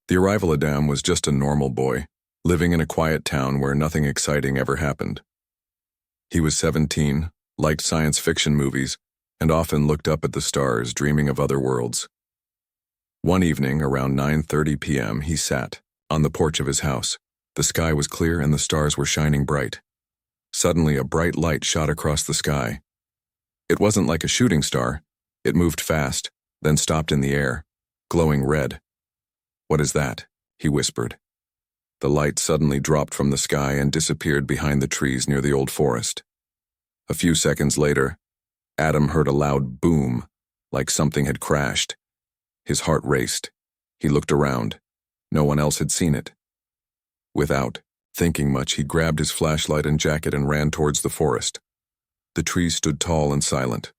The arrival Adam was just a normal boy, living in a quiet town where nothing exciting ever happened. He was 17, liked science fiction movies, and often looked up at the stars, dreaming of other worlds. One evening, around 9:30 p.m., he sat on the porch of his house. The sky was clear and the stars were shining bright. Suddenly, a bright light shot across the sky. It wasn't like a shooting star. It moved fast, then stopped in the air, glowing red. "What is that?" he whispered. The light suddenly dropped from the sky and disappeared behind the trees near the old forest. A few seconds later, Adam heard a loud boom, like something had crashed. His heart raced. He looked around. No one else had seen it. Without thinking much, he grabbed his flashlight and jacket and ran towards the forest. The trees stood tall and silent.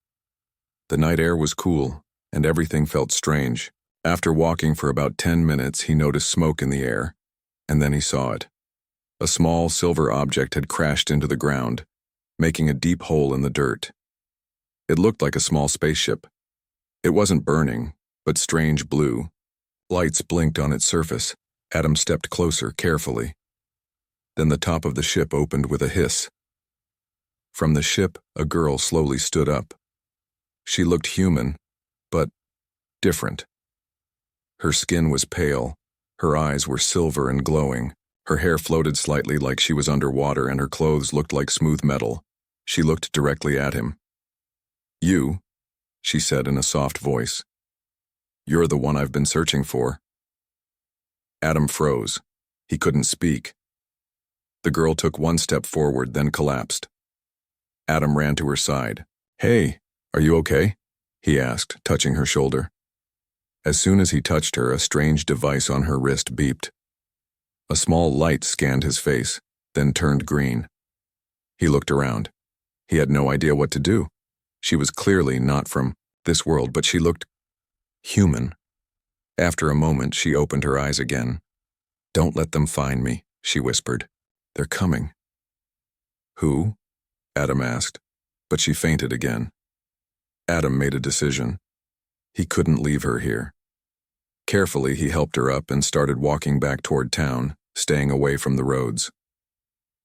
The night air was cool, and everything felt strange. After walking for about 10 minutes, he noticed smoke in the air, and then he saw it. A small silver object had crashed into the ground, making a deep hole in the dirt. It looked like a small spaceship. It wasn't burning, but strange blue. Lights blinked on its surface. Adam stepped closer, carefully. Then the top of the ship opened with a hiss. From the ship, a girl slowly stood up. She looked human, but different. Her skin was pale, her eyes were silver and glowing, her hair floated slightly like she was underwater, and her clothes looked like smooth metal. She looked directly at him. "You," she said in a soft voice. "You're the one I've been searching for." Adam froze. He couldn't speak. The girl took one step forward, then collapsed. Adam ran to her side. "Hey, are you okay?" he asked, touching her shoulder. As soon as he touched her, a strange device on her wrist beeped. A small light scanned his face, then turned green. He looked around. He had no idea what to do. She was clearly not from this world, but she looked human. After a moment, she opened her eyes again. "Don't let them find me," she whispered. "They're coming." "Who?" Adam asked, but she fainted again. Adam made a decision. He couldn't leave her here. Carefully, he helped her up and started walking back toward town, staying away from the roads.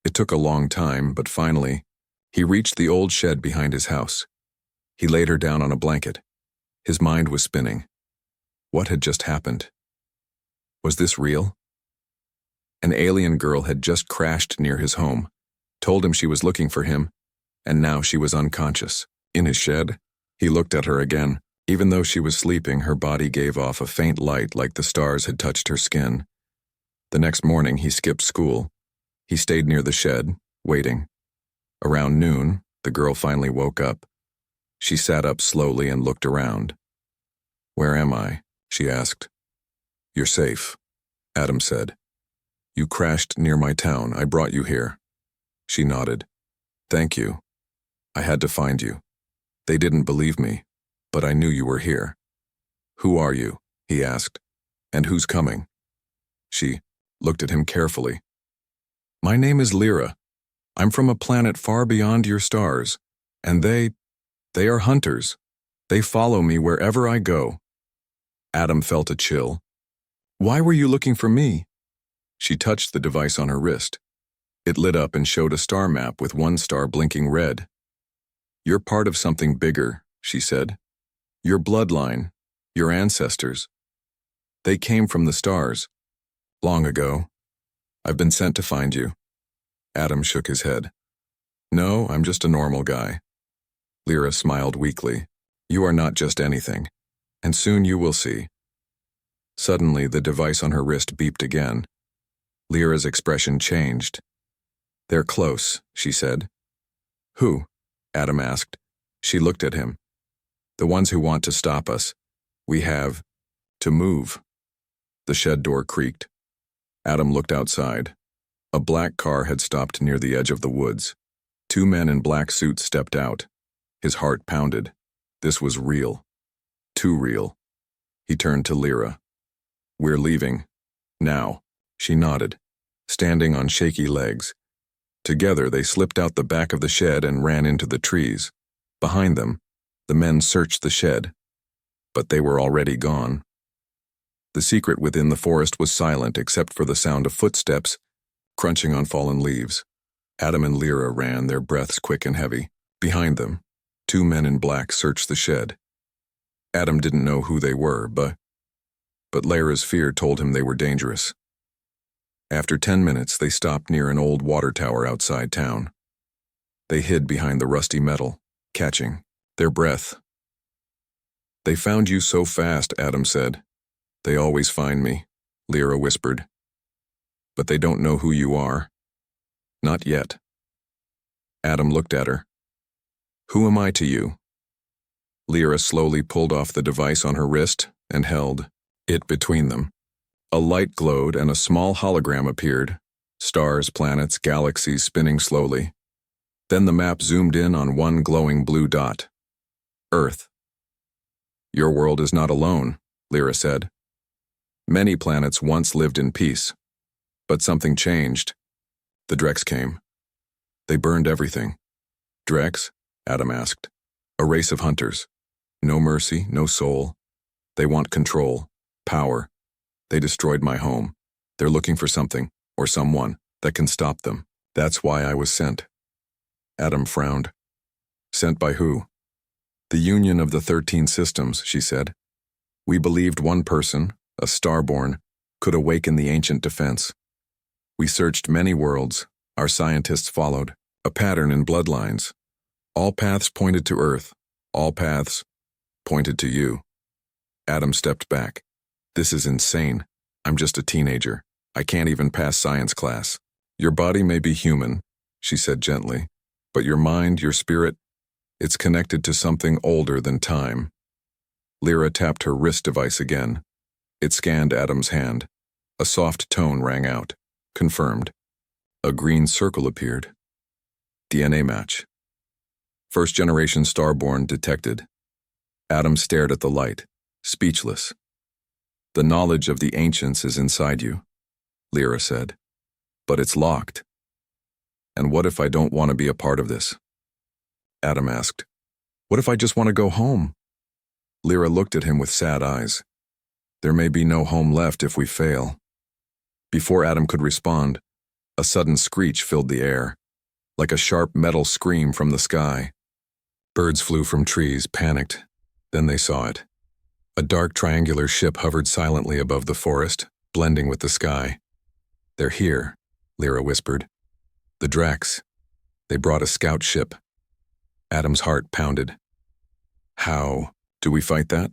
It took a long time, but finally, he reached the old shed behind his house. He laid her down on a blanket. His mind was spinning. What had just happened? Was this real? An alien girl had just crashed near his home, told him she was looking for him, and now she was unconscious. In his shed, he looked at her again. Even though she was sleeping, her body gave off a faint light like the stars had touched her skin. The next morning, he skipped school. He stayed near the shed, waiting. Around noon, the girl finally woke up. She sat up slowly and looked around. "Where am I?" she asked. "You're safe," Adam said. "You crashed near my town. I brought you here." She nodded. "Thank you. I had to find you. They didn't believe me, but I knew you were here." "Who are you?" he asked. "And who's coming?" She looked at him carefully. "My name is Lyra. I'm from a planet far beyond your stars, and they are hunters. They follow me wherever I go." Adam felt a chill. "Why were you looking for me?" She touched the device on her wrist. It lit up and showed a star map with one star blinking red. "You're part of something bigger," she said. "Your bloodline, your ancestors. They came from the stars. Long ago. I've been sent to find you." Adam shook his head. "No, I'm just a normal guy." Lyra smiled weakly. "You are not just anything, and soon you will see." Suddenly, the device on her wrist beeped again. Lyra's expression changed. "They're close," she said. "Who?" Adam asked. She looked at him. "The ones who want to stop us. We have to move." The shed door creaked. Adam looked outside. A black car had stopped near the edge of the woods. Two men in black suits stepped out. His heart pounded. This was real. Too real. He turned to Lyra. "We're leaving. Now." She nodded, standing on shaky legs. Together, they slipped out the back of the shed and ran into the trees. Behind them, the men searched the shed, but they were already gone. The secret within the forest was silent except for the sound of footsteps crunching on fallen leaves. Adam and Lyra ran, their breaths quick and heavy. Behind them, 2 men in black searched the shed. Adam didn't know who they were, but Lyra's fear told him they were dangerous. After 10 minutes, they stopped near an old water tower outside town. They hid behind the rusty metal, catching their breath. "They found you so fast," Adam said. "They always find me," Lyra whispered. "But they don't know who you are." "Not yet." Adam looked at her. "Who am I to you?" Lyra slowly pulled off the device on her wrist and held it between them. A light glowed and a small hologram appeared. Stars, planets, galaxies spinning slowly. Then the map zoomed in on one glowing blue dot. Earth. "Your world is not alone," Lyra said. "Many planets once lived in peace. But something changed. The Drex came. They burned everything." "Drex?" Adam asked. "A race of hunters. No mercy, no soul. They want control, power. They destroyed my home. They're looking for something, or someone, that can stop them. That's why I was sent." Adam frowned. "Sent by who?" "The union of the 13 systems," she said. "We believed one person, a starborn, could awaken the ancient defense. We searched many worlds. Our scientists followed. A pattern in bloodlines. All paths pointed to Earth. All paths pointed to you." Adam stepped back. "This is insane. I'm just a teenager. I can't even pass science class." "Your body may be human," she said gently, "but your mind, your spirit, it's connected to something older than time." Lyra tapped her wrist device again. It scanned Adam's hand. A soft tone rang out. Confirmed. A green circle appeared. DNA match. First generation starborn detected. Adam stared at the light, speechless. "The knowledge of the ancients is inside you," Lyra said. "But it's locked. And what if I don't want to be a part of this?" Adam asked. "What if I just want to go home?" Lyra looked at him with sad eyes. "There may be no home left if we fail." Before Adam could respond, a sudden screech filled the air, like a sharp metal scream from the sky. Birds flew from trees, panicked. Then they saw it. A dark triangular ship hovered silently above the forest, blending with the sky. "They're here," Lyra whispered. "The Drax. They brought a scout ship." Adam's heart pounded. "How do we fight that?"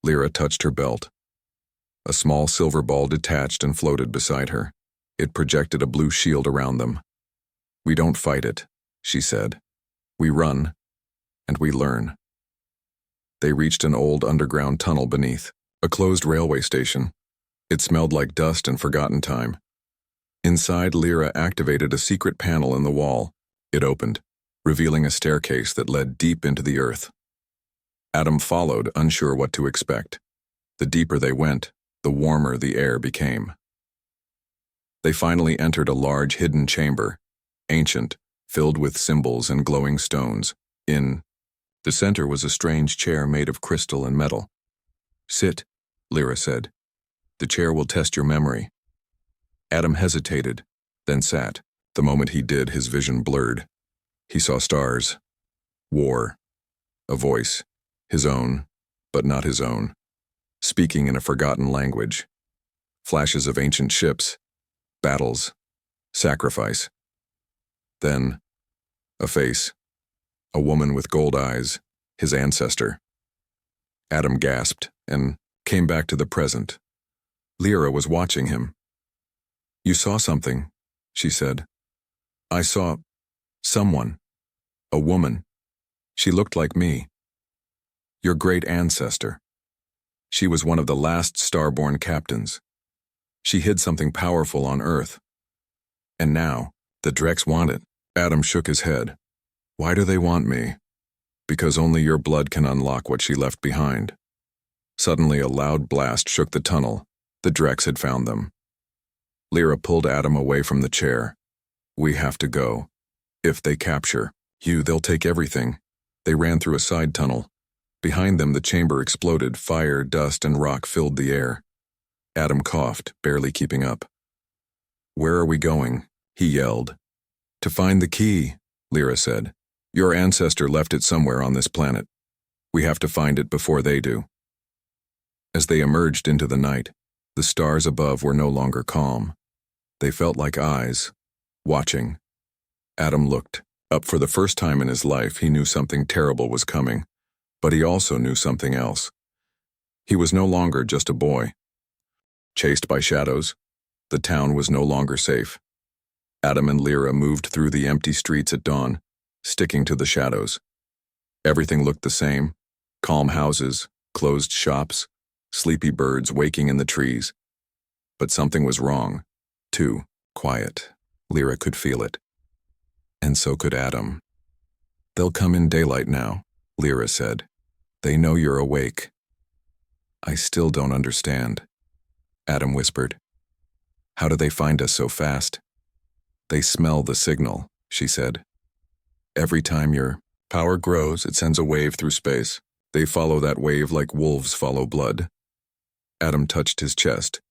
Lyra touched her belt. A small silver ball detached and floated beside her. It projected a blue shield around them. "We don't fight it," she said. "We run, and we learn." They reached an old underground tunnel beneath, a closed railway station. It smelled like dust and forgotten time. Inside, Lyra activated a secret panel in the wall. It opened, revealing a staircase that led deep into the earth. Adam followed, unsure what to expect. The deeper they went, the warmer the air became. They finally entered a large hidden chamber, ancient, filled with symbols and glowing stones. In the center was a strange chair made of crystal and metal. "Sit," Lyra said. "The chair will test your memory." Adam hesitated, then sat. The moment he did, his vision blurred. He saw stars, war, a voice, his own, but not his own, speaking in a forgotten language. Flashes of ancient ships, battles, sacrifice. Then, a face, a woman with gold eyes, his ancestor. Adam gasped and came back to the present. Lyra was watching him. "You saw something," she said. "I saw someone, a woman. She looked like me. Your great ancestor. She was one of the last starborn captains. She hid something powerful on Earth. And now, the Drex want it." Adam shook his head. "Why do they want me?" "Because only your blood can unlock what she left behind." Suddenly, a loud blast shook the tunnel. The Drex had found them. Lyra pulled Adam away from the chair. "We have to go. If they capture you, they'll take everything." They ran through a side tunnel. Behind them, the chamber exploded. Fire, dust, and rock filled the air. Adam coughed, barely keeping up. "Where are we going?" he yelled. "To find the key," Lyra said. "Your ancestor left it somewhere on this planet. We have to find it before they do." As they emerged into the night, the stars above were no longer calm. They felt like eyes, watching. Adam looked up. For the first time in his life, he knew something terrible was coming, but he also knew something else. He was no longer just a boy. Chased by shadows, the town was no longer safe. Adam and Lyra moved through the empty streets at dawn, sticking to the shadows. Everything looked the same: calm houses, closed shops, sleepy birds waking in the trees. But something was wrong. Too quiet. Lyra could feel it. And so could Adam. "They'll come in daylight now," Lyra said. "They know you're awake." "I still don't understand," Adam whispered. "How do they find us so fast?" "They smell the signal," she said. "Every time your power grows, it sends a wave through space. They follow that wave like wolves follow blood." Adam touched his chest.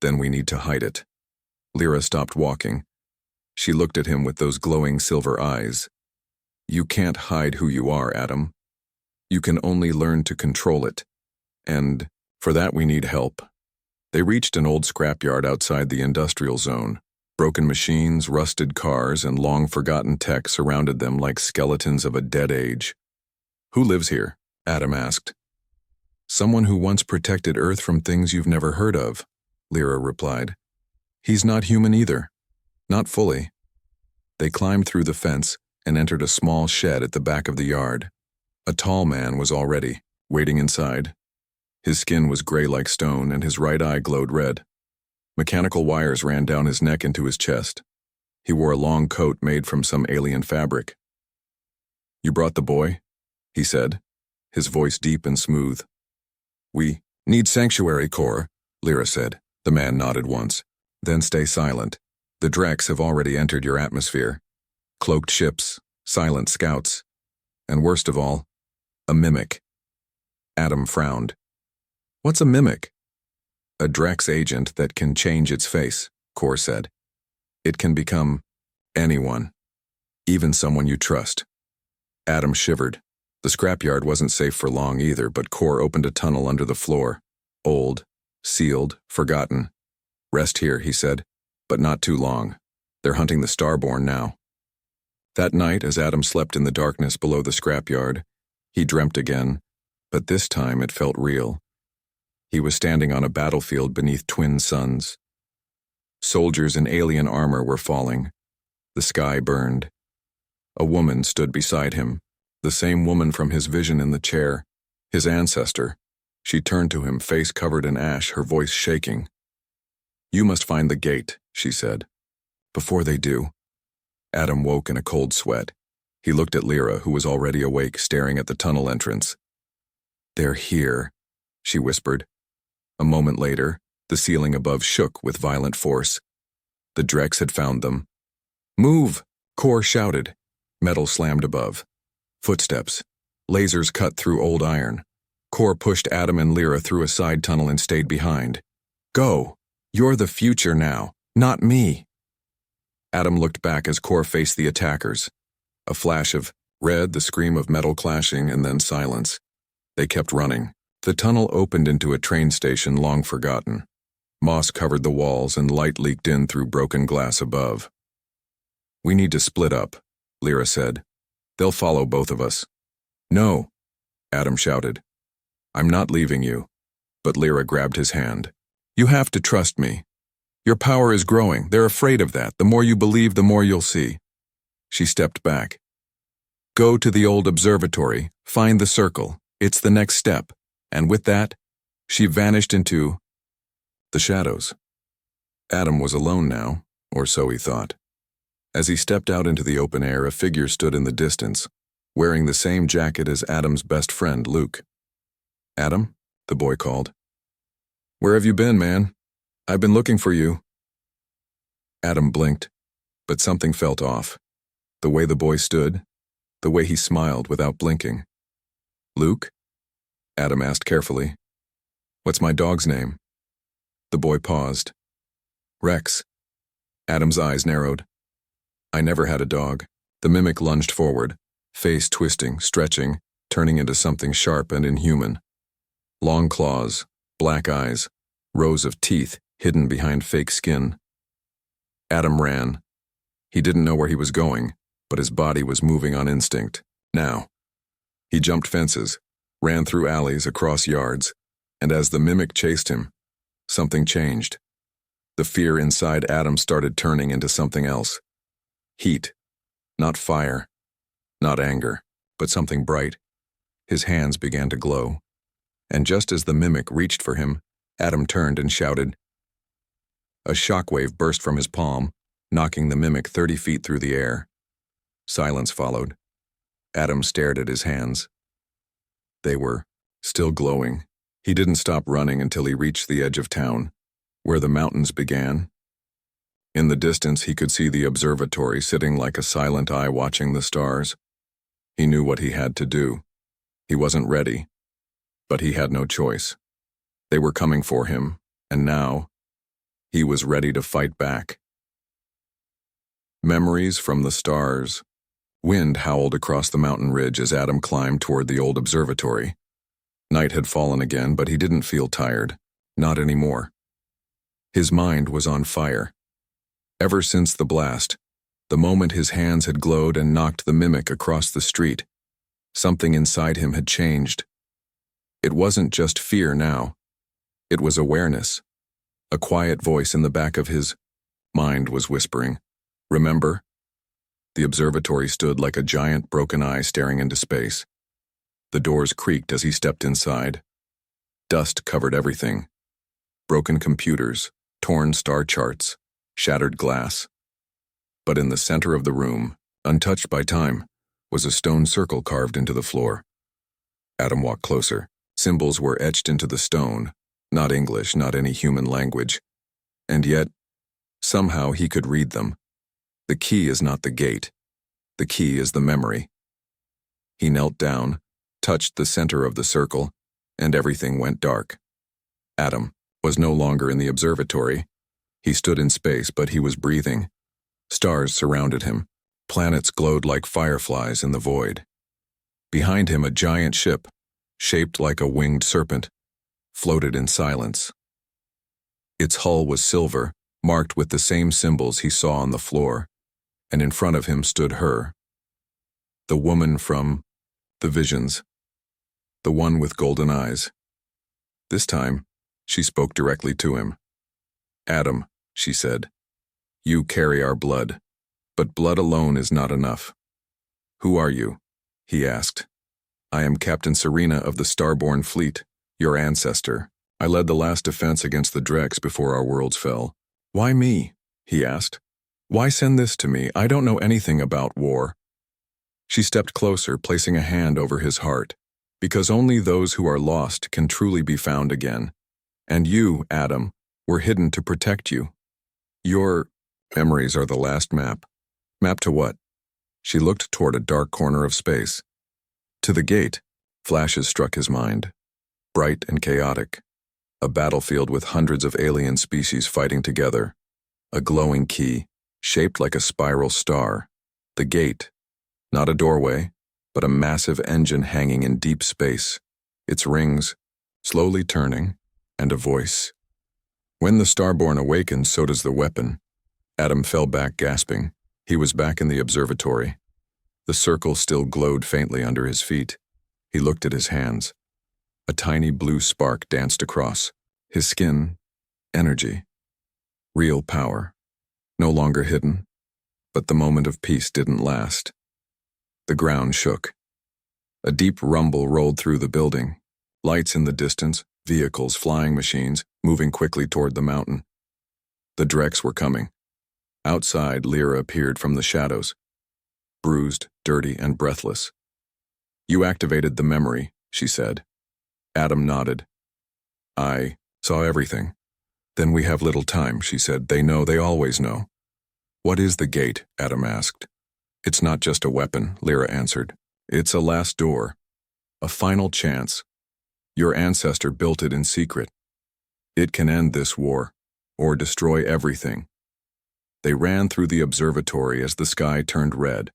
"Then we need to hide it." Lyra stopped walking. She looked at him with those glowing silver eyes. "You can't hide who you are, Adam. You can only learn to control it. And for that we need help." They reached an old scrapyard outside the industrial zone. Broken machines, rusted cars, and long-forgotten tech surrounded them like skeletons of a dead age. "Who lives here?" Adam asked. "Someone who once protected Earth from things you've never heard of," Lyra replied. "He's not human either. Not fully." They climbed through the fence and entered a small shed at the back of the yard. A tall man was already waiting inside. His skin was gray like stone, and his right eye glowed red. Mechanical wires ran down his neck into his chest. He wore a long coat made from some alien fabric. "You brought the boy?" he said, his voice deep and smooth. "We need sanctuary, Core," Lyra said. The man nodded once. "Then stay silent. The Drex have already entered your atmosphere. Cloaked ships, silent scouts, and worst of all, a mimic." Adam frowned. "What's a mimic?" "A Drex agent that can change its face," Core said. "It can become anyone, even someone you trust." Adam shivered. The scrapyard wasn't safe for long either, but Core opened a tunnel under the floor. Old, sealed, forgotten. "Rest here," he said, "but not too long. They're hunting the Starborn now." That night, as Adam slept in the darkness below the scrapyard, he dreamt again, but this time it felt real. He was standing on a battlefield beneath twin suns. Soldiers in alien armor were falling. The sky burned. A woman stood beside him, the same woman from his vision in the chair, his ancestor. She turned to him, face covered in ash, her voice shaking. "You must find the gate," she said. "Before they do." Adam woke in a cold sweat. He looked at Lyra, who was already awake, staring at the tunnel entrance. "They're here," she whispered. A moment later, the ceiling above shook with violent force. The Drex had found them. "Move!" Core shouted. Metal slammed above. Footsteps. Lasers cut through old iron. Core pushed Adam and Lyra through a side tunnel and stayed behind. "Go! You're the future now, not me." Adam looked back as Core faced the attackers. A flash of red, the scream of metal clashing, and then silence. They kept running. The tunnel opened into a train station long forgotten. Moss covered the walls and light leaked in through broken glass above. "We need to split up," Lyra said. "They'll follow both of us." "No," Adam shouted. "I'm not leaving you." But Lyra grabbed his hand. "You have to trust me. Your power is growing. They're afraid of that. The more you believe, the more you'll see." She stepped back. "Go to the old observatory. Find the circle. It's the next step." And with that, she vanished into the shadows. Adam was alone now, or so he thought. As he stepped out into the open air, a figure stood in the distance, wearing the same jacket as Adam's best friend, Luke. "Adam?" the boy called. "Where have you been, man? I've been looking for you." Adam blinked, but something felt off. The way the boy stood, the way he smiled without blinking. "Luke?" Adam asked carefully. What's my dog's name? The boy paused. Rex. Adam's eyes narrowed. I never had a dog. The mimic lunged forward, face twisting, stretching, turning into something sharp and inhuman. Long claws, black eyes, rows of teeth hidden behind fake skin. Adam ran. He didn't know where he was going, but his body was moving on instinct. Now. He jumped fences, ran through alleys, across yards, and as the mimic chased him, something changed. The fear inside Adam started turning into something else. Heat. Not fire. Not anger, but something bright. His hands began to glow. And just as the mimic reached for him, Adam turned and shouted. A shockwave burst from his palm, knocking the mimic 30 feet through the air. Silence followed. Adam stared at his hands. They were still glowing. He didn't stop running until he reached the edge of town, where the mountains began. In the distance, he could see the observatory sitting like a silent eye watching the stars. He knew what he had to do. He wasn't ready, but he had no choice. They were coming for him, and now, he was ready to fight back. Memories from the stars. Wind howled across the mountain ridge as Adam climbed toward the old observatory. Night had fallen again, but he didn't feel tired. Not anymore. His mind was on fire. Ever since the blast, the moment his hands had glowed and knocked the mimic across the street, something inside him had changed. It wasn't just fear now. It was awareness. A quiet voice in the back of his mind was whispering, "Remember?" The observatory stood like a giant broken eye staring into space. The doors creaked as he stepped inside. Dust covered everything. Broken computers, torn star charts, shattered glass. But in the center of the room, untouched by time, was a stone circle carved into the floor. Adam walked closer. Symbols were etched into the stone, not English, not any human language. And yet, somehow he could read them. The key is not the gate. The key is the memory. He knelt down, touched the center of the circle, and everything went dark. Adam was no longer in the observatory. He stood in space, but he was breathing. Stars surrounded him. Planets glowed like fireflies in the void. Behind him, a giant ship, shaped like a winged serpent, floated in silence. Its hull was silver, marked with the same symbols he saw on the floor, and in front of him stood her. The woman from the visions. The one with golden eyes. This time, she spoke directly to him. "Adam," she said, "you carry our blood, but blood alone is not enough." "Who are you?" he asked. "I am Captain Serena of the Starborn Fleet, your ancestor. I led the last defense against the Drex before our worlds fell." "Why me?" he asked. "Why send this to me? I don't know anything about war." She stepped closer, placing a hand over his heart. "Because only those who are lost can truly be found again. And you, Adam, were hidden to protect you. Your memories are the last map." "Map to what?" She looked toward a dark corner of space. "To the gate." Flashes struck his mind. Bright and chaotic. A battlefield with hundreds of alien species fighting together. A glowing key, shaped like a spiral star. The gate. Not a doorway, but a massive engine hanging in deep space. Its rings, slowly turning, and a voice. When the Starborn awakens, so does the weapon. Adam fell back, gasping. He was back in the observatory. The circle still glowed faintly under his feet. He looked at his hands. A tiny blue spark danced across. His skin, energy. Real power. No longer hidden. But the moment of peace didn't last. The ground shook. A deep rumble rolled through the building. Lights in the distance, vehicles, flying machines, moving quickly toward the mountain. The Drex were coming. Outside, Lyra appeared from the shadows. Bruised, dirty, and breathless. "You activated the memory," she said. Adam nodded. "I saw everything." "Then we have little time," she said. "They know, they always know." "What is the gate?" Adam asked. "It's not just a weapon," Lyra answered. "It's a last door. A final chance. Your ancestor built it in secret. It can end this war, or destroy everything. They ran through the observatory as the sky turned red.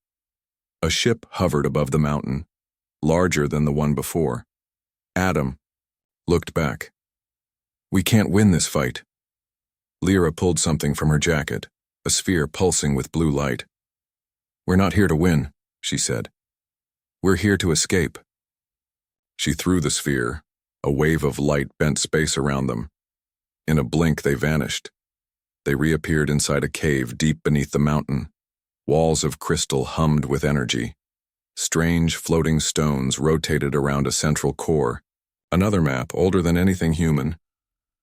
A ship hovered above the mountain, larger than the one before. Adam looked back. We can't win this fight. Lyra pulled something from her jacket, a sphere pulsing with blue light. We're not here to win, she said. We're here to escape. She threw the sphere. A wave of light bent space around them. In a blink, they vanished. They reappeared inside a cave deep beneath the mountain. Walls of crystal hummed with energy. Strange floating stones rotated around a central core. Another map, older than anything human.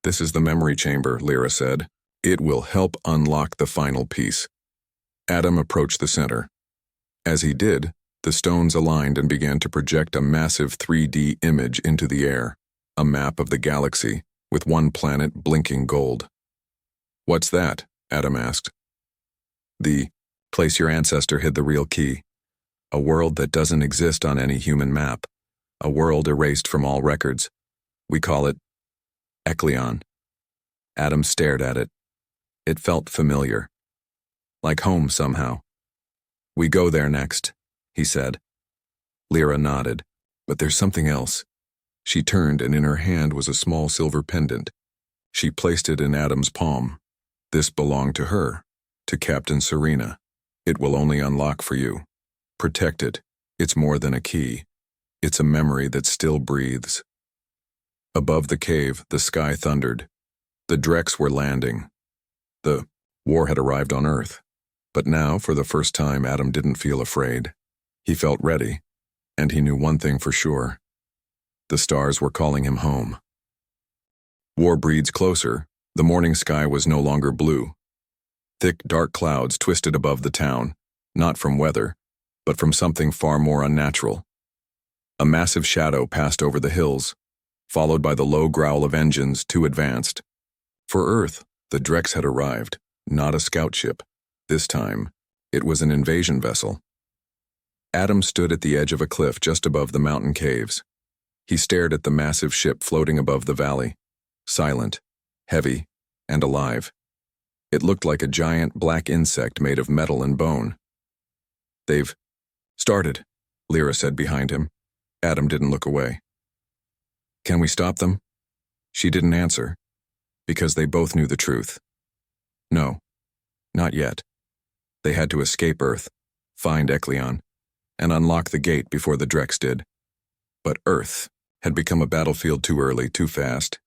This is the memory chamber, Lyra said. It will help unlock the final piece. Adam approached the center. As he did, the stones aligned and began to project a massive 3D image into the air, a map of the galaxy, with one planet blinking gold. What's that? Adam asked. The place your ancestor hid the real key. A world that doesn't exist on any human map. A world erased from all records. We call it Eklion. Adam stared at it. It felt familiar. Like home somehow. We go there next, he said. Lyra nodded. But there's something else. She turned, and in her hand was a small silver pendant. She placed it in Adam's palm. This belonged to her, to Captain Serena. It will only unlock for you. Protect it. It's more than a key. It's a memory that still breathes. Above the cave, the sky thundered. The Drex were landing. The war had arrived on Earth. But now, for the first time, Adam didn't feel afraid. He felt ready, and he knew one thing for sure. The stars were calling him home. War breeds closer. The morning sky was no longer blue. Thick, dark clouds twisted above the town, not from weather, but from something far more unnatural. A massive shadow passed over the hills, followed by the low growl of engines too advanced. For Earth, the Drex had arrived, not a scout ship. This time, it was an invasion vessel. Adam stood at the edge of a cliff just above the mountain caves. He stared at the massive ship floating above the valley, silent, heavy, and alive. It looked like a giant black insect made of metal and bone. They've started, Lyra said behind him. Adam didn't look away. Can we stop them? She didn't answer, because they both knew the truth. No, not yet. They had to escape Earth, find Eklion, and unlock the gate before the Drex did. But Earth had become a battlefield too early, too fast.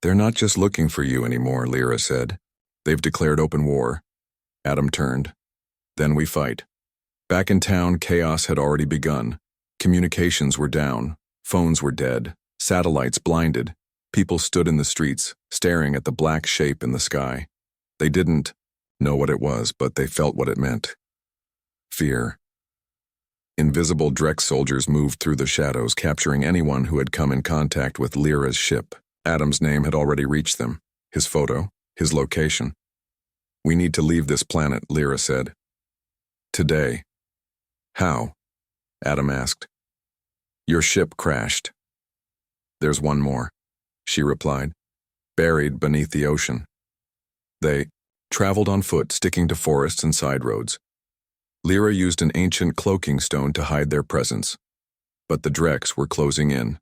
They're not just looking for you anymore, Lyra said. They've declared open war. Adam turned. Then we fight. Back in town, chaos had already begun. Communications were down. Phones were dead. Satellites blinded. People stood in the streets, staring at the black shape in the sky. They didn't know what it was, but they felt what it meant. Fear. Invisible Drex soldiers moved through the shadows, capturing anyone who had come in contact with Lyra's ship. Adam's name had already reached them. His photo, his location. We need to leave this planet, Lyra said. Today. How? Adam asked. Your ship crashed. There's one more, she replied, buried beneath the ocean. They traveled on foot, sticking to forests and side roads. Lyra used an ancient cloaking stone to hide their presence, but the Drex were closing in.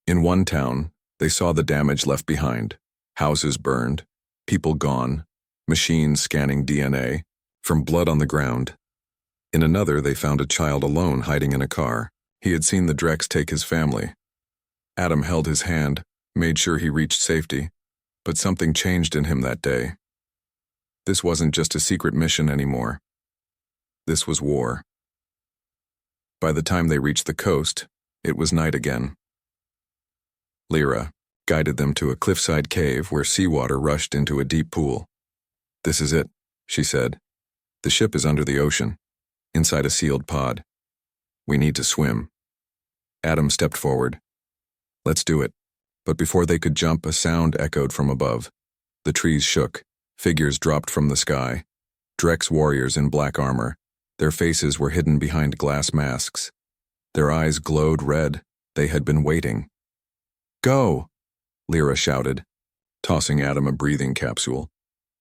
In one town, they saw the damage left behind. Houses burned, people gone, machines scanning DNA, from blood on the ground. In another, they found a child alone hiding in a car. He had seen the Drex take his family. Adam held his hand, made sure he reached safety, but something changed in him that day. This wasn't just a secret mission anymore. This was war. By the time they reached the coast, it was night again. Lyra guided them to a cliffside cave where seawater rushed into a deep pool. This is it, she said. The ship is under the ocean, inside a sealed pod. We need to swim. Adam stepped forward. Let's do it. But before they could jump, a sound echoed from above. The trees shook. Figures dropped from the sky. Drex warriors in black armor. Their faces were hidden behind glass masks. Their eyes glowed red. They had been waiting. Go, Lyra shouted, tossing Adam a breathing capsule.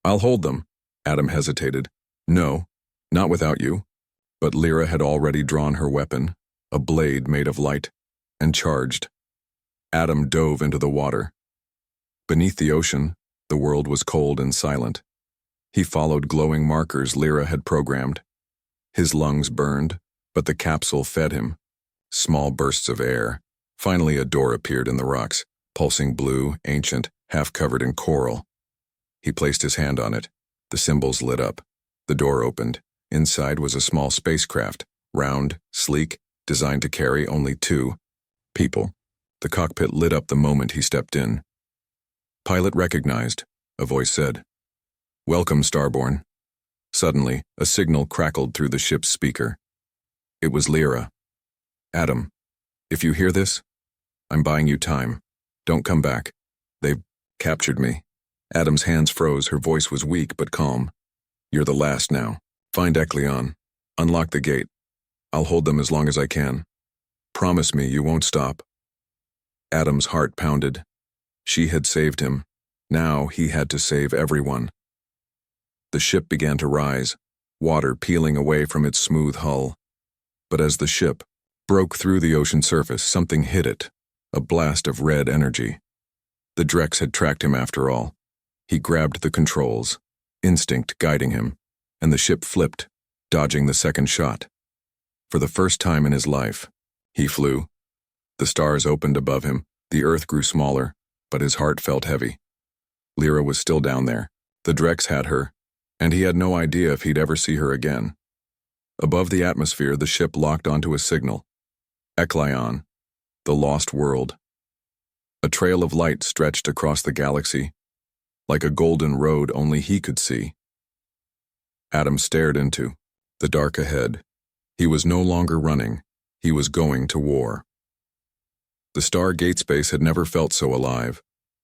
I'll hold them. Adam hesitated. No, not without you. But Lyra had already drawn her weapon, a blade made of light, and charged. Adam dove into the water. Beneath the ocean, the world was cold and silent. He followed glowing markers Lyra had programmed. His lungs burned, but the capsule fed him. Small bursts of air. Finally, a door appeared in the rocks, pulsing blue, ancient, half covered in coral. He placed his hand on it. The symbols lit up. The door opened. Inside was a small spacecraft, round, sleek, designed to carry only 2 people. The cockpit lit up the moment he stepped in. Pilot recognized, a voice said. Welcome, Starborn. Suddenly, a signal crackled through the ship's speaker. It was Lyra. Adam, if you hear this, I'm buying you time. Don't come back. They've captured me. Adam's hands froze. Her voice was weak but calm. You're the last now. Find Ekleon. Unlock the gate. I'll hold them as long as I can. Promise me you won't stop. Adam's heart pounded. She had saved him. Now he had to save everyone. The ship began to rise, water peeling away from its smooth hull. But as the ship broke through the ocean surface, something hit it, a blast of red energy. The Drex had tracked him after all. He grabbed the controls, instinct guiding him, and the ship flipped, dodging the second shot. For the first time in his life, he flew. The stars opened above him, the earth grew smaller, but his heart felt heavy. Lyra was still down there. The Drex had her, and he had no idea if he'd ever see her again. Above the atmosphere, the ship locked onto a signal. Ekleon, the lost world. A trail of light stretched across the galaxy, like a golden road only he could see. Adam stared into the dark ahead. He was no longer running. He was going to war. The Stargate space had never felt so alive.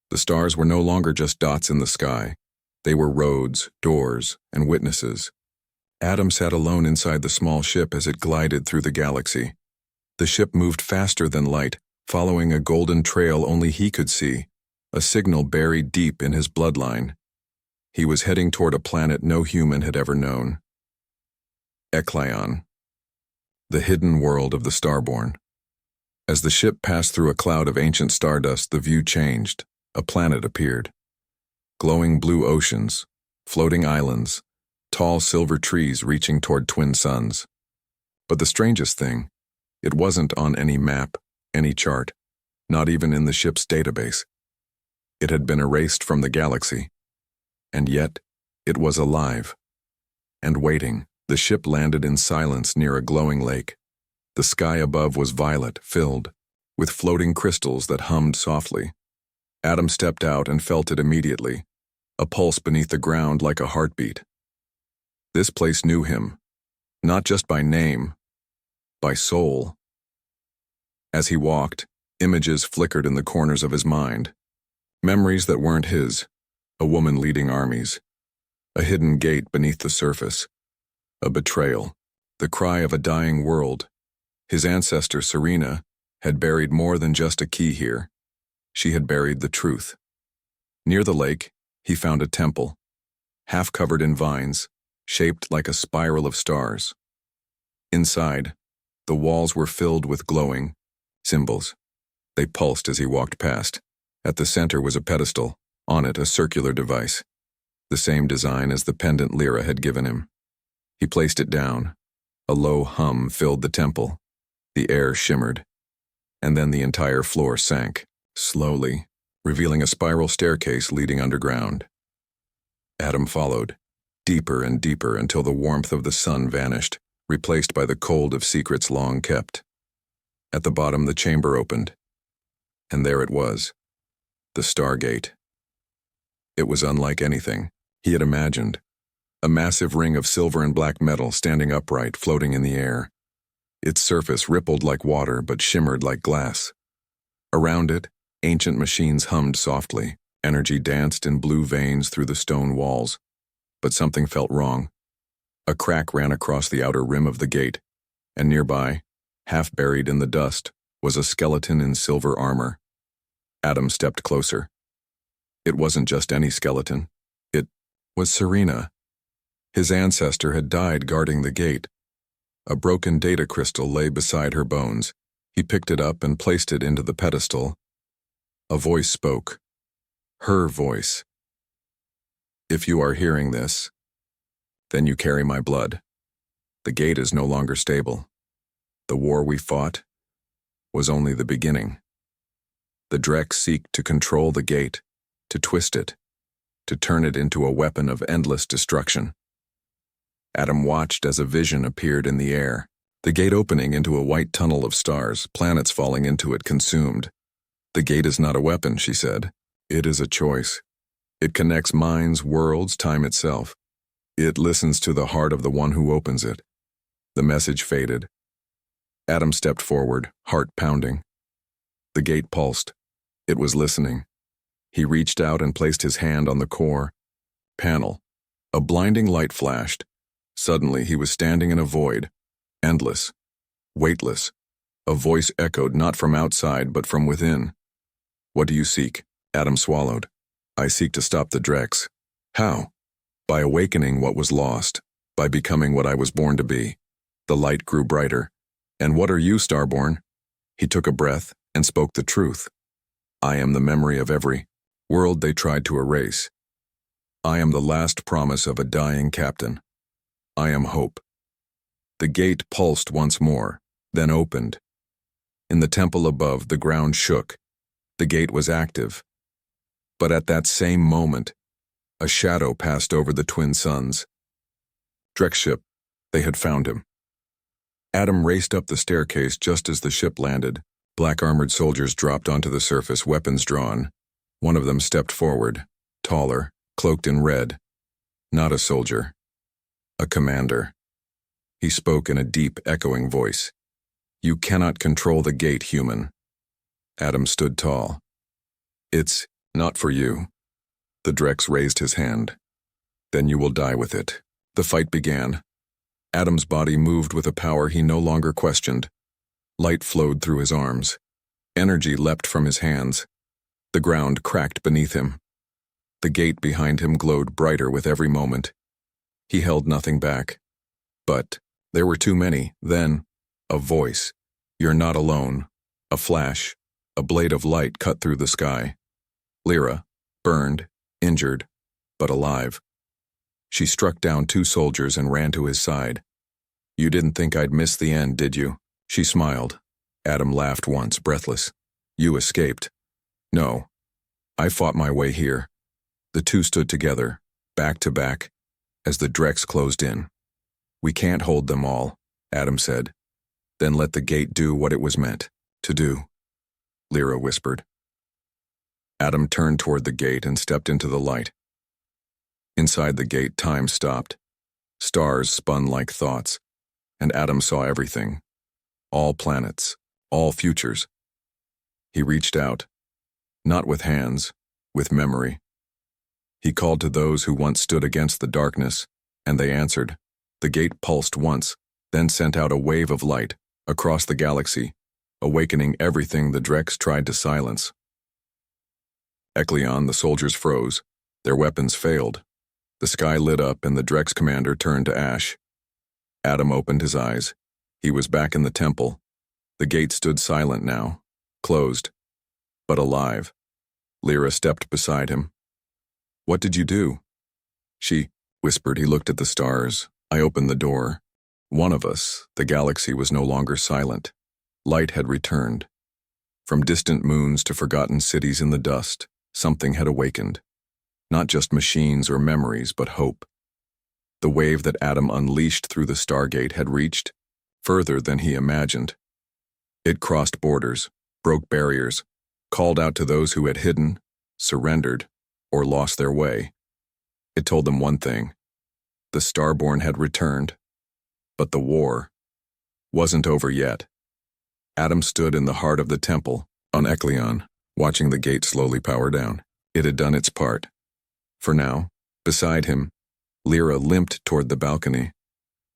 The stars were no longer just dots in the sky. They were roads, doors, and witnesses. Adam sat alone inside the small ship as it glided through the galaxy. The ship moved faster than light, following a golden trail only he could see, a signal buried deep in his bloodline. He was heading toward a planet no human had ever known. Ekleon, the hidden world of the Starborn. As the ship passed through a cloud of ancient stardust, the view changed. A planet appeared. Glowing blue oceans, floating islands, tall silver trees reaching toward twin suns. But the strangest thing, it wasn't on any map, any chart, not even in the ship's database. It had been erased from the galaxy. And yet, it was alive. And waiting, the ship landed in silence near a glowing lake. The sky above was violet, filled with floating crystals that hummed softly. Adam stepped out and felt it immediately, a pulse beneath the ground like a heartbeat. This place knew him, not just by name, by soul. As he walked, images flickered in the corners of his mind. Memories that weren't his, a woman leading armies, a hidden gate beneath the surface, a betrayal, the cry of a dying world. His ancestor, Serena, had buried more than just a key here. She had buried the truth. Near the lake, he found a temple, half covered in vines, shaped like a spiral of stars. Inside, the walls were filled with glowing symbols. They pulsed as he walked past. At the center was a pedestal, on it a circular device, the same design as the pendant Lyra had given him. He placed it down. A low hum filled the temple. The air shimmered, and then the entire floor sank, slowly, revealing a spiral staircase leading underground. Adam followed, deeper and deeper until the warmth of the sun vanished, replaced by the cold of secrets long kept. At the bottom, the chamber opened, and there it was, the Stargate. It was unlike anything he had imagined, a massive ring of silver and black metal standing upright, floating in the air. Its surface rippled like water but shimmered like glass. Around it, ancient machines hummed softly. Energy danced in blue veins through the stone walls. But something felt wrong. A crack ran across the outer rim of the gate, and nearby, half buried in the dust, was a skeleton in silver armor. Adam stepped closer. It wasn't just any skeleton. It was Serena. His ancestor had died guarding the gate. A broken data crystal lay beside her bones. He picked it up and placed it into the pedestal. A voice spoke. Her voice. If you are hearing this, then you carry my blood. The gate is no longer stable. The war we fought was only the beginning. The Drex seek to control the gate, to twist it, to turn it into a weapon of endless destruction. Adam watched as a vision appeared in the air, the gate opening into a white tunnel of stars, planets falling into it consumed. The gate is not a weapon, she said. It is a choice. It connects minds, worlds, time itself. It listens to the heart of the one who opens it. The message faded. Adam stepped forward, heart pounding. The gate pulsed. It was listening. He reached out and placed his hand on the core panel. A blinding light flashed. Suddenly he was standing in a void, endless, weightless. A voice echoed not from outside but from within. What do you seek? Adam swallowed. I seek to stop the Drex. How? By awakening what was lost, by becoming what I was born to be. The light grew brighter. And what are you, Starborn? He took a breath and spoke the truth. I am the memory of every world they tried to erase. I am the last promise of a dying captain. I am hope. The gate pulsed once more, then opened. In the temple above, the ground shook. The gate was active. But at that same moment, a shadow passed over the twin suns. Drex ship, they had found him. Adam raced up the staircase just as the ship landed. Black armored soldiers dropped onto the surface, weapons drawn. One of them stepped forward, taller, cloaked in red. Not a soldier. A commander. He spoke in a deep, echoing voice. You cannot control the gate, human. Adam stood tall. It's not for you. The Drex raised his hand. Then you will die with it. The fight began. Adam's body moved with a power he no longer questioned. Light flowed through his arms. Energy leapt from his hands. The ground cracked beneath him. The gate behind him glowed brighter with every moment. He held nothing back. But there were too many. Then, a voice. You're not alone. A flash. A blade of light cut through the sky. Lyra, burned, injured, but alive. She struck down 2 soldiers and ran to his side. You didn't think I'd miss the end, did you? She smiled. Adam laughed once, breathless. You escaped. No. I fought my way here. The two stood together, back to back, as the Drex closed in. We can't hold them all, Adam said. Then let the gate do what it was meant to do, Lyra whispered. Adam turned toward the gate and stepped into the light. Inside the gate, time stopped. Stars spun like thoughts, and Adam saw everything. All planets, all futures. He reached out, not with hands, with memory. He called to those who once stood against the darkness, and they answered. The gate pulsed once, then sent out a wave of light across the galaxy, awakening everything the Drex tried to silence. Ekleon, the soldiers froze. Their weapons failed. The sky lit up and the Drex commander turned to ash. Adam opened his eyes. He was back in the temple. The gate stood silent now, closed, but alive. Lyra stepped beside him. What did you do? She whispered. He looked at the stars. I opened the door. One of us, the galaxy, was no longer silent. Light had returned. From distant moons to forgotten cities in the dust, something had awakened. Not just machines or memories, but hope. The wave that Adam unleashed through the Stargate had reached further than he imagined. It crossed borders, broke barriers, called out to those who had hidden, surrendered, or lost their way. It told them one thing. The Starborn had returned, but the war wasn't over yet. Adam stood in the heart of the temple, on Ekleon, watching the gate slowly power down. It had done its part. For now, beside him, Lyra limped toward the balcony,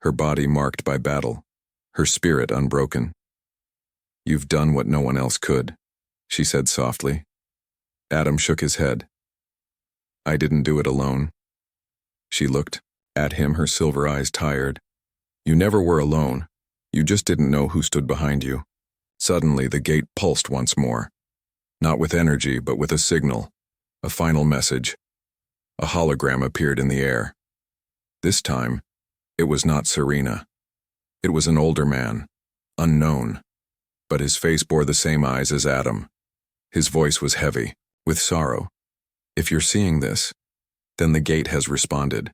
her body marked by battle, her spirit unbroken. You've done what no one else could, she said softly. Adam shook his head. I didn't do it alone. She looked at him, her silver eyes tired. You never were alone. You just didn't know who stood behind you. Suddenly, the gate pulsed once more. Not with energy, but with a signal. A final message. A hologram appeared in the air. This time, it was not Serena. It was an older man, unknown, but his face bore the same eyes as Adam. His voice was heavy, with sorrow. If you're seeing this, then the gate has responded.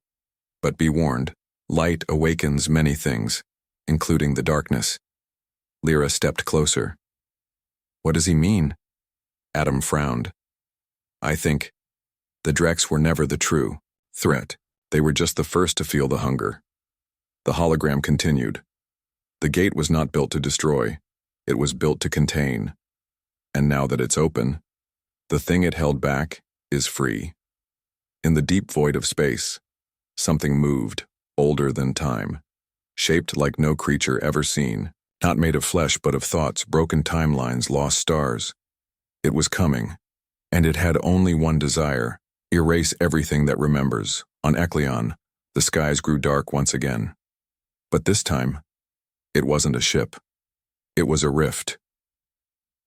But be warned, light awakens many things, including the darkness. Lyra stepped closer. What does he mean? Adam frowned. I think the Drex were never the true threat. They were just the first to feel the hunger. The hologram continued. The gate was not built to destroy. It was built to contain. And now that it's open, the thing it held back is free. In the deep void of space, something moved, older than time, shaped like no creature ever seen, not made of flesh but of thoughts, broken timelines, lost stars. It was coming, and it had only one desire: erase everything that remembers. On Ekleon, the skies grew dark once again. But this time, it wasn't a ship. It was a rift.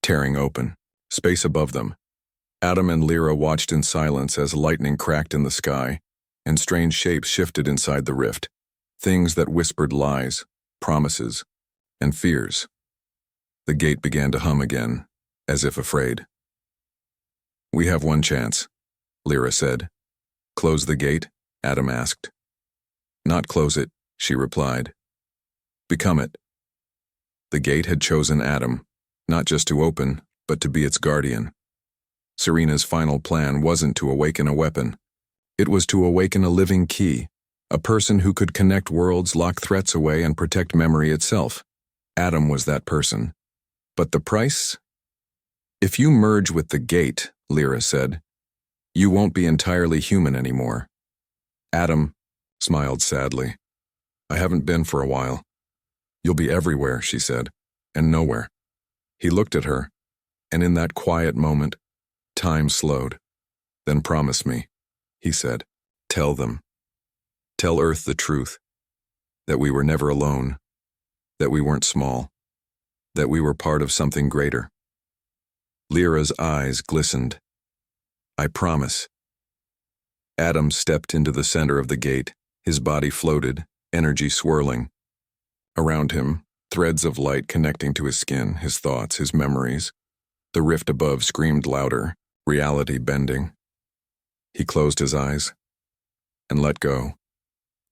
Tearing open, space above them. Adam and Lyra watched in silence as lightning cracked in the sky, and strange shapes shifted inside the rift. Things that whispered lies, promises, and fears. The gate began to hum again, as if afraid. We have one chance, Lyra said. Close the gate? Adam asked. Not close it, she replied. Become it. The gate had chosen Adam, not just to open, but to be its guardian. Serena's final plan wasn't to awaken a weapon. It was to awaken a living key, a person who could connect worlds, lock threats away, and protect memory itself. Adam was that person. But the price? If you merge with the gate, Lyra said, you won't be entirely human anymore. Adam smiled sadly. I haven't been for a while. You'll be everywhere, she said, and nowhere. He looked at her, and in that quiet moment, time slowed. Then promise me, he said. Tell them. Tell Earth the truth. That we were never alone. That we weren't small. That we were part of something greater. Lyra's eyes glistened. I promise. Adam stepped into the center of the gate. His body floated, energy swirling. Around him, threads of light connecting to his skin, his thoughts, his memories. The rift above screamed louder, reality bending. He closed his eyes and let go.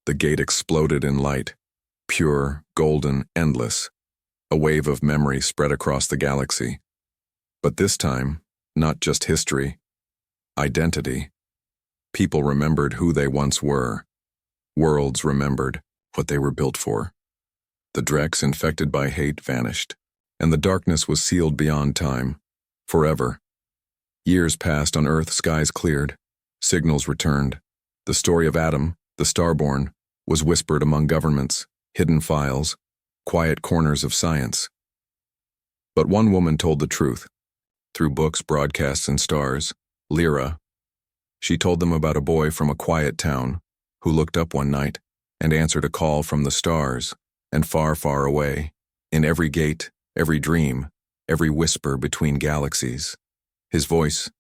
The gate exploded in light, pure, golden, endless. A wave of memory spread across the galaxy. But this time, not just history, identity. People remembered who they once were. Worlds remembered what they were built for. The Drex, infected by hate, vanished, and the darkness was sealed beyond time, forever. Years passed on Earth, skies cleared, signals returned. The story of Adam, the Starborn, was whispered among governments, hidden files, quiet corners of science. But one woman told the truth. Through books, broadcasts, and stars, Lyra. She told them about a boy from a quiet town who looked up one night and answered a call from the stars, and far, far away, in every gate, every dream, every whisper between galaxies. His voice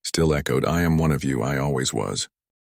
still echoed, I am one of you, I always was.